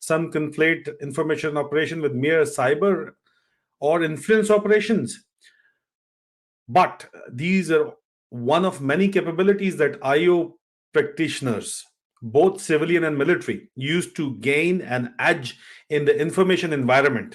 Some conflate information operation with mere cyber or influence operations, but these are one of many capabilities that IO practitioners, both civilian and military, use to gain an edge in the information environment.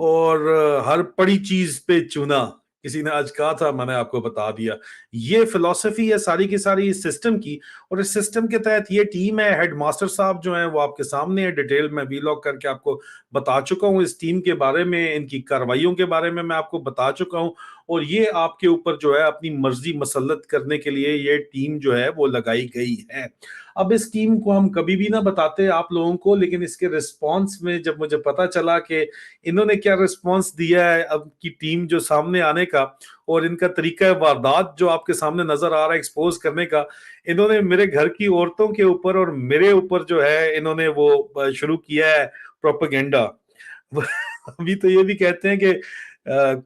اور ہر پڑی چیز پہ چونا، کسی نے آج کہا تھا، میں نے آپ کو بتا دیا. یہ فلسفی ہے ساری کی ساری اس سسٹم کی، اور اس سسٹم کے تحت یہ ٹیم ہے. ہیڈ ماسٹر صاحب جو ہیں وہ آپ کے سامنے ہے، ڈیٹیل میں ویلاگ کر کے آپ کو بتا چکا ہوں. اس ٹیم کے بارے میں، ان کی کارروائیوں کے بارے میں آپ کو بتا چکا ہوں. اور یہ آپ کے اوپر جو ہے اپنی مرضی مسلط کرنے کے لیے یہ ٹیم جو ہے وہ لگائی گئی ہے. اب اس ٹیم کو ہم کبھی بھی نہ بتاتے آپ لوگوں کو، لیکن اس کے رسپانس میں جب مجھے پتا چلا کہ انہوں نے کیا رسپانس دیا ہے اب کی ٹیم جو سامنے آنے کا، اور ان کا طریقہ واردات جو آپ کے سامنے نظر آ رہا ہے ایکسپوز کرنے کا، انہوں نے میرے گھر کی عورتوں کے اوپر اور میرے اوپر جو ہے انہوں نے وہ شروع کیا ہے پروپیگنڈا. ابھی تو یہ بھی کہتے ہیں کہ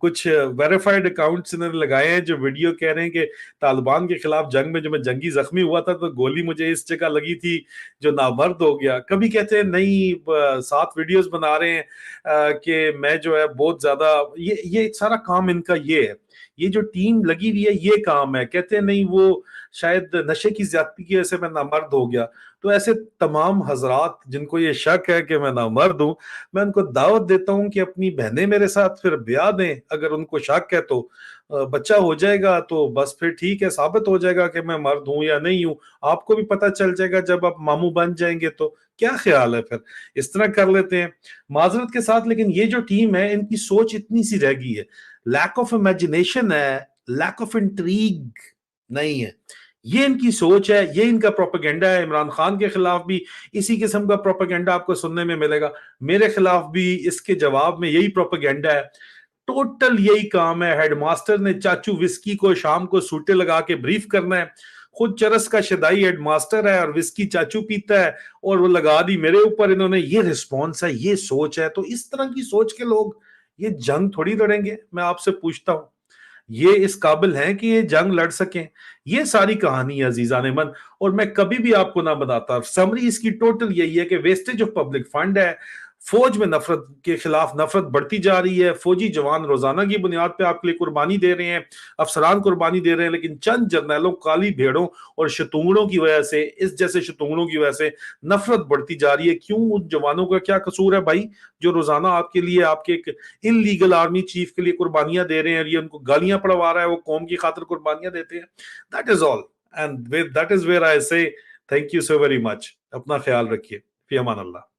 کچھ ویریفائڈ اکاؤنٹس انہوں نے لگائے ہیں جو ویڈیو کہہ رہے ہیں کہ طالبان کے خلاف جنگ میں جو میں جنگی زخمی ہوا تھا تو گولی مجھے اس جگہ لگی تھی جو نامرد ہو گیا. کبھی کہتے ہیں نہیں 7 ویڈیوز بنا رہے ہیں کہ میں جو ہے بہت زیادہ، یہ سارا کام ان کا یہ ہے. یہ جو ٹیم لگی ہوئی ہے یہ کام ہے. کہتے ہیں نہیں وہ شاید نشے کی زیادتی کی وجہ سے میں نامرد ہو گیا. تو ایسے تمام حضرات جن کو یہ شک ہے کہ میں نامرد ہوں، میں ان کو دعوت دیتا ہوں کہ اپنی بہنیں میرے ساتھ پھر بیاہ دیں. اگر ان کو شک ہے تو بچہ ہو جائے گا تو بس پھر ٹھیک ہے، ثابت ہو جائے گا کہ میں مرد ہوں یا نہیں ہوں. آپ کو بھی پتہ چل جائے گا جب آپ ماموں بن جائیں گے. تو کیا خیال ہے پھر اس طرح کر لیتے ہیں معذرت کے ساتھ. لیکن یہ جو ٹیم ہے ان کی سوچ اتنی سی رہ گئی ہے، لیک آف امیجنیشن ہے، لیک آف انٹریگ نہیں ہے. یہ ان کی سوچ ہے، یہ ان کا پروپیگنڈا ہے. عمران خان کے خلاف بھی اسی قسم کا پروپیگنڈا آپ کو سننے میں ملے گا، میرے خلاف بھی اس کے جواب میں یہی پروپیگنڈا ہے. ٹوٹل یہی کام ہے. ہیڈ ماسٹر نے چاچو وسکی کو شام کو سوٹے لگا کے بریف کرنا ہے. خود چرس کا شدائی ہیڈ ماسٹر ہے اور وسکی چاچو پیتا ہے، اور وہ لگا دی میرے اوپر. انہوں نے یہ رسپانس ہے، یہ سوچ ہے. تو اس طرح کی سوچ کے لوگ یہ جنگ تھوڑی لڑیں گے. میں آپ سے پوچھتا ہوں یہ اس قابل ہیں کہ یہ جنگ لڑ سکیں؟ یہ ساری کہانی ہے عزیزان من، اور میں کبھی بھی آپ کو نہ بتاتا. سمری اس کی ٹوٹل یہی ہے کہ ویسٹیج آف پبلک فنڈ ہے. فوج میں نفرت کے خلاف نفرت بڑھتی جا رہی ہے. فوجی جوان روزانہ کی بنیاد پہ آپ کے لیے قربانی دے رہے ہیں، افسران قربانی دے رہے ہیں، لیکن چند جرنیلوں، کالی بھیڑوں اور شتونگڑوں کی وجہ سے، اس جیسے شتونگڑوں کی وجہ سے نفرت بڑھتی جا رہی ہے. کیوں؟ ان جوانوں کا کیا قصور ہے بھائی جو روزانہ آپ کے لیے، آپ کے ایک ان لیگل آرمی چیف کے لیے قربانیاں دے رہے ہیں، اور یہ ان کو گالیاں پڑوا رہا ہے، وہ قوم کی خاطر قربانیاں دیتے ہیں. That is all and that is where I say thank you so very much. اپنا خیال رکھیے. فی امان اللہ.